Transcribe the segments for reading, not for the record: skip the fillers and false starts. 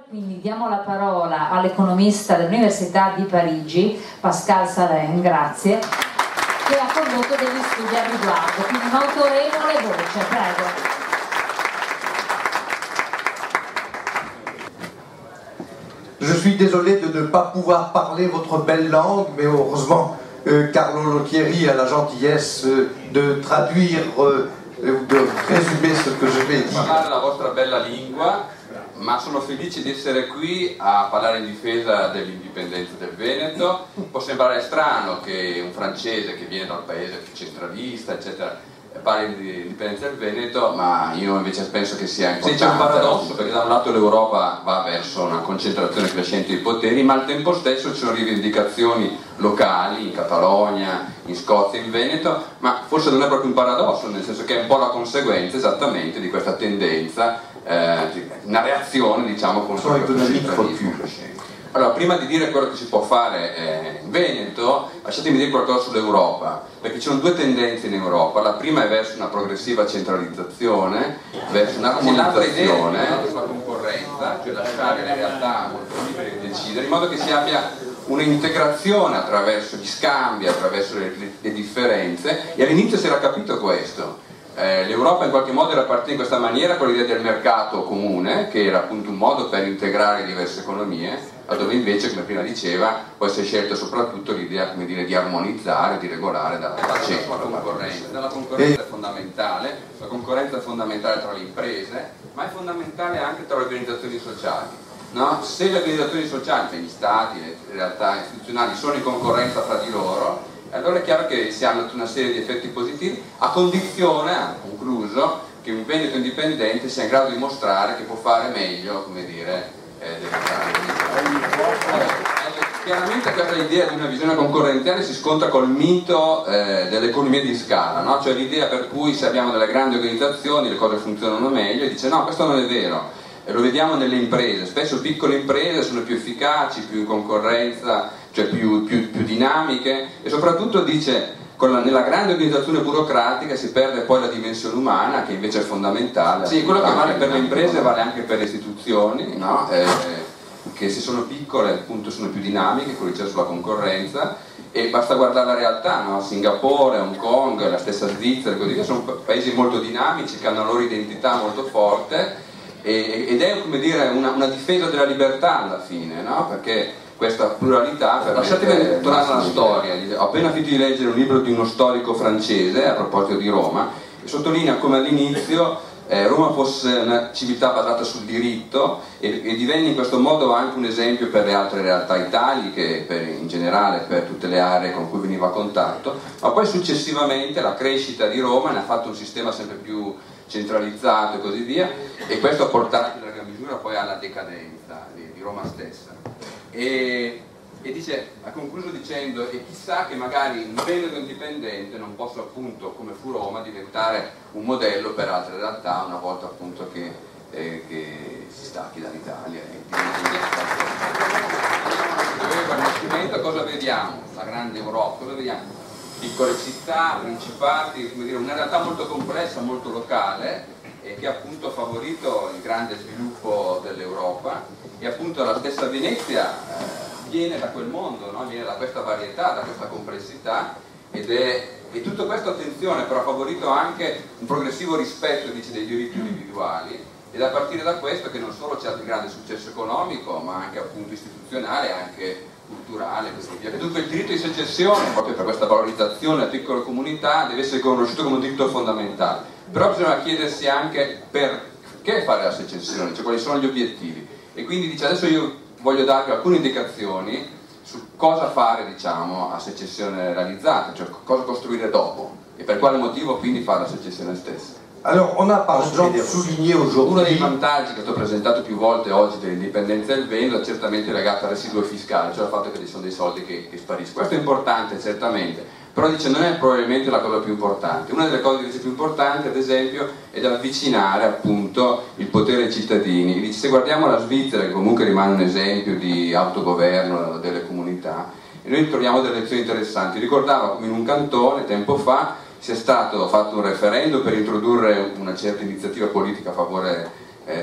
Quindi diamo la parola all'economista dell'Università di Parigi, Pascal Salin, grazie, che ha condotto degli studi a riguardo, quindi un'autorevole voce, prego. Je suis désolé de ne pas pouvoir parler votre belle langue, mais heureusement Carlo Lottieri a la gentillesse de traduire, de résumer ce que je vais dire. Parlare la vostra bella lingua, ma sono felice di essere qui a parlare in difesa dell'indipendenza del Veneto. Può sembrare strano che un francese che viene da un paese centralista, eccetera, parli di indipendenza del Veneto, ma io invece penso che sia importante. C'è un paradosso, perché da un lato l'Europa va verso una concentrazione crescente di poteri, ma al tempo stesso ci sono rivendicazioni locali, in Catalogna, in Scozia, in Veneto, ma forse non è proprio un paradosso, nel senso che è un po' la conseguenza esattamente di questa tendenza, una reazione, diciamo, contro il centralismo crescente. Allora, prima di dire quello che si può fare in Veneto, lasciatemi dire qualcosa sull'Europa, perché ci sono due tendenze in Europa. La prima è verso una progressiva centralizzazione, verso un'armonizzazione sulla concorrenza, cioè lasciare le realtà molto libere di decidere, in modo che si abbia un'integrazione attraverso gli scambi, attraverso le differenze, e all'inizio si era capito questo. L'Europa in qualche modo era partita in questa maniera con l'idea del mercato comune, che era appunto un modo per integrare diverse economie, laddove invece, come prima diceva, poi si è scelta soprattutto l'idea, come dire, di armonizzare, di regolare dalla concorrenza. La concorrenza è fondamentale, la concorrenza è fondamentale tra le imprese, ma è fondamentale anche tra le organizzazioni sociali. No? Se le organizzazioni sociali, cioè gli stati, le realtà istituzionali sono in concorrenza tra di loro, allora è chiaro che si hanno una serie di effetti positivi, a condizione, ha concluso, che un Veneto indipendente sia in grado di mostrare che può fare meglio, come dire, chiaramente questa idea di una visione concorrenziale si scontra col mito dell'economia di scala, no? Cioè l'idea per cui se abbiamo delle grandi organizzazioni le cose funzionano meglio, e dice no, questo non è vero, e lo vediamo nelle imprese, spesso piccole imprese sono più efficaci, più in concorrenza, cioè più dinamiche, e soprattutto dice nella grande organizzazione burocratica si perde poi la dimensione umana, che invece è fondamentale. Sì, quello che vale per le imprese vale anche per le istituzioni, no? Che se sono piccole appunto sono più dinamiche, con ricerca sulla concorrenza, e basta guardare la realtà, no? Singapore, Hong Kong, la stessa Svizzera, così via, sono paesi molto dinamici che hanno la loro identità molto forte, ed è, come dire, una difesa della libertà alla fine, no? Perché questa pluralità permette... Lasciatemi tornare alla storia. Ho appena finito di leggere un libro di uno storico francese a proposito di Roma, e sottolinea come all'inizio Roma fosse una civiltà basata sul diritto, e divenne in questo modo anche un esempio per le altre realtà italiche, in generale per tutte le aree con cui veniva a contatto, ma poi successivamente la crescita di Roma ne ha fatto un sistema sempre più centralizzato e così via, e questo ha portato in larga misura poi alla decadenza di Roma stessa. E dice, ha concluso dicendo, e chissà che magari un Veneto indipendente non possa appunto, come fu Roma, diventare un modello per altre realtà una volta appunto che si stacchi dall'Italia. Cosa vediamo? La grande Europa, cosa vediamo? Piccole città, principati, come dire, una realtà molto complessa, molto locale, e che appunto ha favorito il grande sviluppo dell'Europa, e appunto la stessa Venezia viene da quel mondo, no? Viene da questa varietà, da questa complessità, e tutto questo, attenzione, però ha favorito anche un progressivo rispetto, dice, dei diritti individuali, ed a partire da questo che non solo c'è il grande successo economico, ma anche appunto istituzionale, anche culturale e così via. E dunque il diritto di secessione, proprio per questa valorizzazione della piccola comunità, deve essere conosciuto come un diritto fondamentale. Però bisogna chiedersi anche perché fare la secessione, cioè quali sono gli obiettivi. E quindi dice, adesso io voglio darvi alcune indicazioni su cosa fare, diciamo, a secessione realizzata, cioè cosa costruire dopo, e per quale motivo quindi fare la secessione stessa. Alors, on a par exemple souligné aujourd'hui... Uno dei vantaggi che ho presentato più volte oggi dell'indipendenza del Veneto è certamente legato al residuo fiscale, cioè al fatto che ci sono dei soldi che spariscono. Questo è importante, certamente, però dice non è probabilmente la cosa più importante. Una delle cose invece più importanti, ad esempio, è da avvicinare appunto il potere ai cittadini. Dice, se guardiamo la Svizzera, che comunque rimane un esempio di autogoverno delle comunità, e noi troviamo delle lezioni interessanti. Ricordava come in un cantone, tempo fa, sia stato fatto un referendum per introdurre una certa iniziativa politica a favore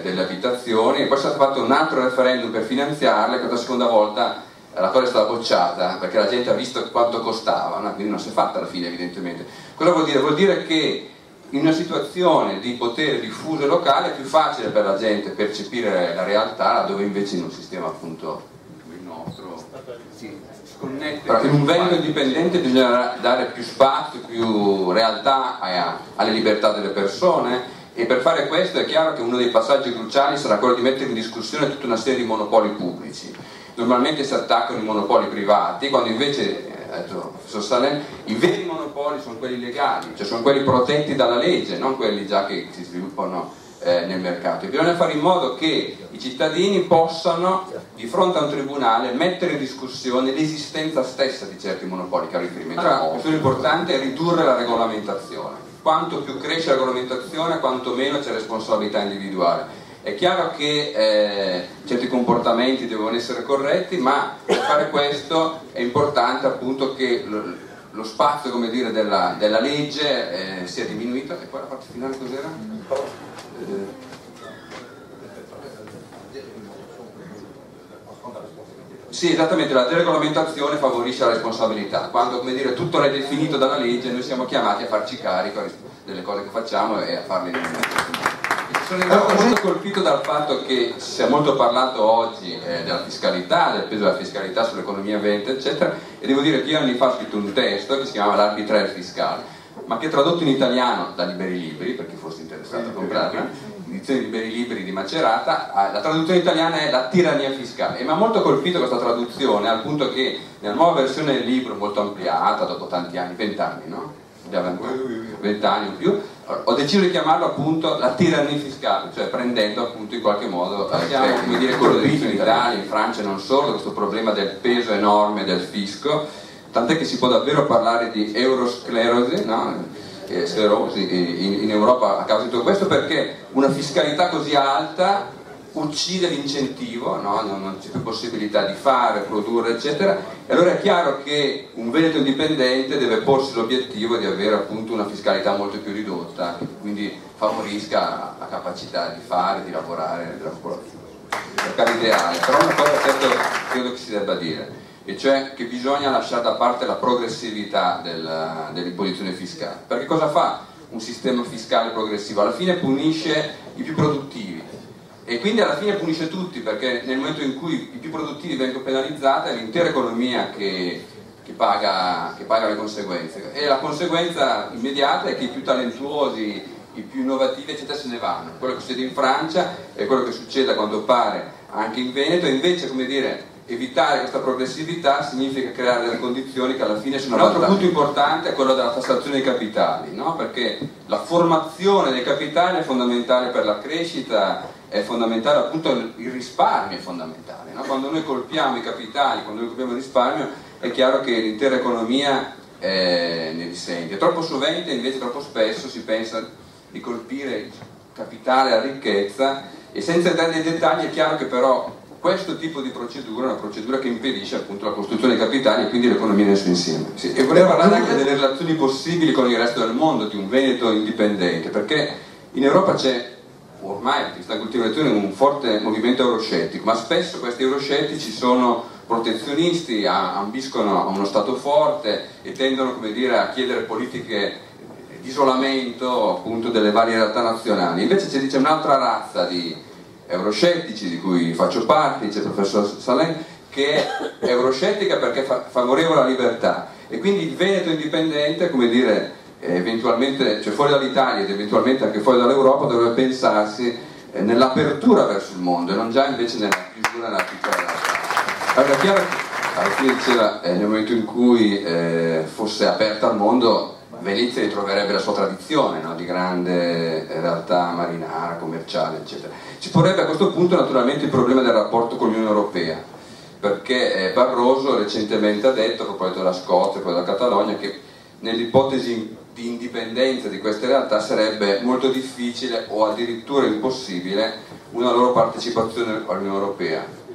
delle abitazioni, e poi è stato fatto un altro referendum per finanziarle, che la seconda volta la cosa è stata bocciata perché la gente ha visto quanto costava, no? Quindi non si è fatta alla fine, evidentemente. Cosa vuol dire? Vuol dire che in una situazione di potere diffuso e locale è più facile per la gente percepire la realtà, dove invece in un sistema appunto il nostro si sconnette. Però in un Veneto indipendente bisogna dare più spazio, più realtà alle libertà delle persone, e per fare questo è chiaro che uno dei passaggi cruciali sarà quello di mettere in discussione tutta una serie di monopoli pubblici. Normalmente si attaccano i monopoli privati, quando invece, ha detto il professor Salem, i veri monopoli sono quelli legali, cioè sono quelli protetti dalla legge, non quelli già che si sviluppano nel mercato. E bisogna fare in modo che i cittadini possano, di fronte a un tribunale, mettere in discussione l'esistenza stessa di certi monopoli che ha riferimento. La questione importante è ridurre la regolamentazione. Quanto più cresce la regolamentazione, quanto meno c'è responsabilità individuale. È chiaro che certi comportamenti devono essere corretti, ma per fare questo è importante appunto che lo spazio, come dire, della legge sia diminuito. E poi la parte finale cos'era? Sì, esattamente, la deregolamentazione favorisce la responsabilità. Quando, come dire, tutto è definito dalla legge, noi siamo chiamati a farci carico delle cose che facciamo e a farle in Sono molto colpito dal fatto che si è molto parlato oggi della fiscalità, del peso della fiscalità sull'economia veneta, eccetera, e devo dire che io anni fa ho scritto un testo che si chiamava L'arbitraire fiscale, ma che tradotto in italiano da Liberi Libri, per chi fosse interessato a comprarla, edizione Liberi Libri di Macerata, la traduzione italiana è La tirannia fiscale, e mi ha molto colpito questa traduzione, al punto che nella nuova versione del libro, molto ampliata, dopo tanti anni, 20 anni, no? 20 anni o più, ho deciso di chiamarlo appunto la tirannia fiscale, cioè prendendo appunto in qualche modo, come dire, colpito in Italia, in Francia e non solo, questo problema del peso enorme del fisco, tant'è che si può davvero parlare di eurosclerosi, no? Sclerosi in Europa a causa di tutto questo, perché una fiscalità così alta uccide l'incentivo, no? Non c'è più possibilità di fare, produrre, eccetera, e allora è chiaro che un Veneto indipendente deve porsi l'obiettivo di avere appunto una fiscalità molto più ridotta, che quindi favorisca la capacità di fare, di lavorare della popolazione. Per l'ideale, però una cosa certo credo che si debba dire, e cioè che bisogna lasciare da parte la progressività dell'imposizione fiscale. Perché cosa fa un sistema fiscale progressivo? Alla fine punisce i più produttivi, e quindi alla fine punisce tutti, perché nel momento in cui i più produttivi vengono penalizzati è l'intera economia che paga le conseguenze, e la conseguenza immediata è che i più talentuosi, i più innovativi eccetera se ne vanno. Quello che succede in Francia è quello che succede a quanto pare anche in Veneto, e invece, come dire, evitare questa progressività significa creare delle condizioni che alla fine sono. Un altro punto importante è quello della tassazione dei capitali, no? Perché la formazione dei capitali è fondamentale per la crescita, è fondamentale appunto il risparmio, è fondamentale, no? Quando noi colpiamo i capitali, quando noi colpiamo il risparmio, è chiaro che l'intera economia ne risente. Troppo sovente, invece troppo spesso, si pensa di colpire il capitale, la ricchezza, e senza entrare nei dettagli è chiaro che però questo tipo di procedura è una procedura che impedisce appunto la costruzione dei capitali e quindi l'economia nel suo insieme. Sì. E vorrei parlare anche delle relazioni possibili con il resto del mondo di un Veneto indipendente, perché in Europa c'è ormai, in questa coltivazione, un forte movimento euroscettico, ma spesso questi euroscettici sono protezionisti, ambiscono a uno Stato forte e tendono, come dire, a chiedere politiche di isolamento appunto delle varie realtà nazionali. Invece c'è un'altra razza di euroscettici, di cui faccio parte, dice il professor Salem, che è euroscettica perché è favorevole alla libertà, e quindi il Veneto indipendente, come dire, eventualmente, cioè fuori dall'Italia ed eventualmente anche fuori dall'Europa, dovrebbe pensarsi nell'apertura verso il mondo e non già invece nella chiusura, nella piccola realtà. Allora è chiaro che alla fine diceva nel momento in cui fosse aperta al mondo, Venezia ritroverebbe la sua tradizione, no? Di grande realtà marinara, commerciale, eccetera. Ci porrebbe a questo punto naturalmente il problema del rapporto con l'Unione Europea, perché Barroso recentemente ha detto, a proposito della Scozia e poi della Catalogna, che nell'ipotesi di indipendenza di queste realtà sarebbe molto difficile o addirittura impossibile una loro partecipazione all'Unione Europea.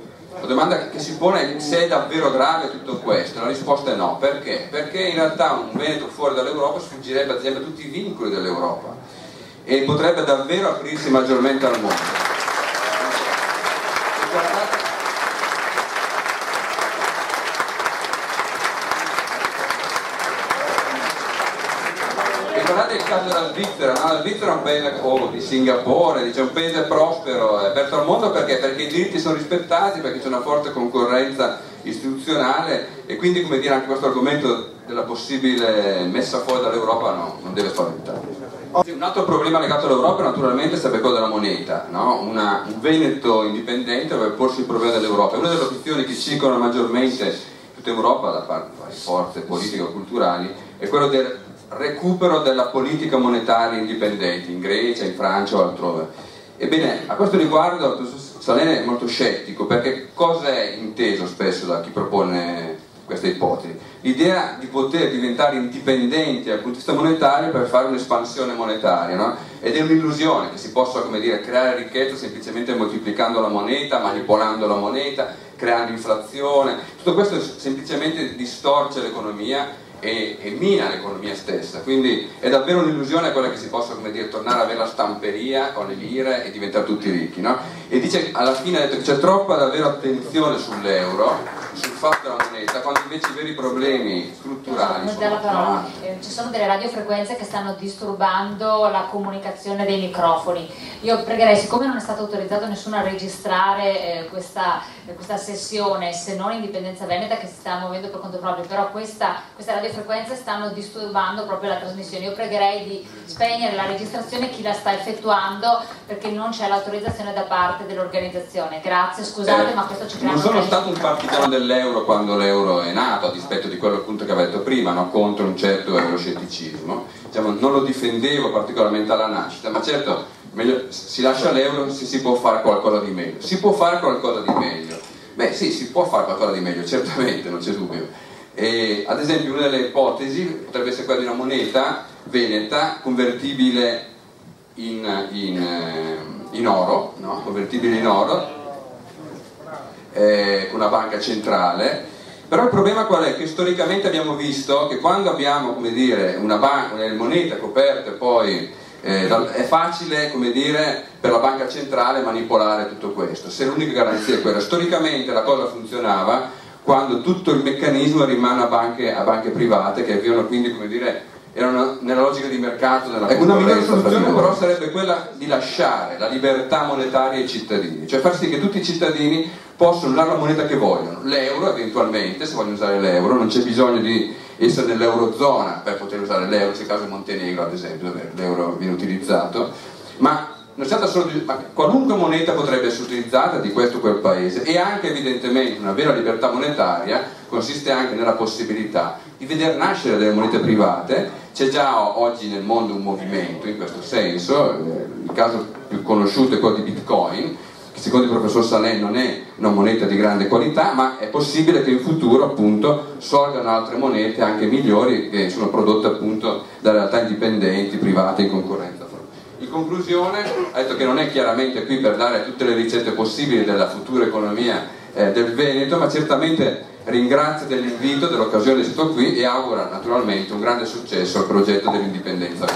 La domanda che si pone è se è davvero grave tutto questo. La risposta è no. Perché? Perché in realtà un Veneto fuori dall'Europa sfuggirebbe ad esempio a tutti i vincoli dell'Europa e potrebbe davvero aprirsi maggiormente al mondo. guardate il caso della Svizzera, no? La Svizzera è un paese, o di Singapore, dice, un paese prospero, è aperto al mondo perché i diritti sono rispettati, perché c'è una forte concorrenza istituzionale e quindi, come dire, anche questo argomento della possibile messa fuori dall'Europa non deve spaventare. Un altro problema legato all'Europa naturalmente sarebbe quello della moneta, no? Un Veneto indipendente dovrebbe porsi il problema dell'Europa. Una delle opzioni che circolano maggiormente in tutta Europa da parte di forze politiche o culturali è quello del recupero della politica monetaria indipendente in Grecia, in Francia o altrove. Ebbene, a questo riguardo Salene è molto scettico, perché cosa è inteso spesso da chi propone questa ipotesi? L'idea di poter diventare indipendenti dal punto di vista monetario per fare un'espansione monetaria, no? Ed è un'illusione che si possa, come dire, creare ricchezza semplicemente moltiplicando la moneta, manipolando la moneta, creando inflazione. Tutto questo semplicemente distorce l'economia e mina l'economia stessa, quindi è davvero un'illusione quella che si possa, come dire, tornare ad avere la stamperia con le lire e diventare tutti ricchi, no? E dice, alla fine ha detto che c'è troppa davvero attenzione sull'euro, sul fatto della moneta, quando invece i veri problemi strutturali sono ci sono delle radiofrequenze che stanno disturbando la comunicazione dei microfoni. Io pregherei, siccome non è stato autorizzato nessuno a registrare questa sessione, se non Indipendenza Veneta che si sta muovendo per conto proprio, però queste radiofrequenze stanno disturbando proprio la trasmissione. Io pregherei di spegnere la registrazione chi la sta effettuando, perché non c'è l'autorizzazione da parte dell'organizzazione. Grazie, scusate, ma questo ci crea. Non sono stato un partigiano dell'euro quando l'euro è nato, a dispetto di quello appunto che avevo detto prima, no? Contro un certo euroscetticismo. Diciamo, non lo difendevo particolarmente alla nascita, ma certo meglio, si lascia l'euro se si può fare qualcosa di meglio. Si può fare qualcosa di meglio? Beh sì, si può fare qualcosa di meglio, certamente, non c'è dubbio. E, ad esempio, una delle ipotesi potrebbe essere quella di una moneta veneta convertibile in oro, no? Convertibile in oro, con una banca centrale. Però il problema qual è? Che storicamente abbiamo visto che quando abbiamo, come dire, una moneta coperte poi è facile, come dire, per la banca centrale manipolare tutto questo, se l'unica garanzia è quella. Storicamente la cosa funzionava quando tutto il meccanismo rimane a banche private che avevano, quindi, come dire, erano nella logica di mercato della concorrenza. Una migliore soluzione però sarebbe quella di lasciare la libertà monetaria ai cittadini, cioè far sì che tutti i cittadini possono usare la moneta che vogliono, l'euro eventualmente, se vogliono usare l'euro, non c'è bisogno di essere nell'eurozona per poter usare l'euro, c'è il caso Montenegro ad esempio dove l'euro viene utilizzato, ma non si tratta solo di, ma qualunque moneta potrebbe essere utilizzata di questo o quel paese, e anche evidentemente una vera libertà monetaria consiste anche nella possibilità di vedere nascere delle monete private. C'è già oggi nel mondo un movimento in questo senso, il caso più conosciuto è quello di Bitcoin, che secondo il professor Salene non è una moneta di grande qualità, ma è possibile che in futuro appunto sorgano altre monete anche migliori che sono prodotte appunto da realtà indipendenti, private, in concorrenza. In conclusione, ha detto che non è chiaramente qui per dare tutte le ricette possibili della futura economia del Veneto, ma certamente ringrazia dell'invito, dell'occasione di essere stato qui e augura naturalmente un grande successo al progetto dell'indipendenza.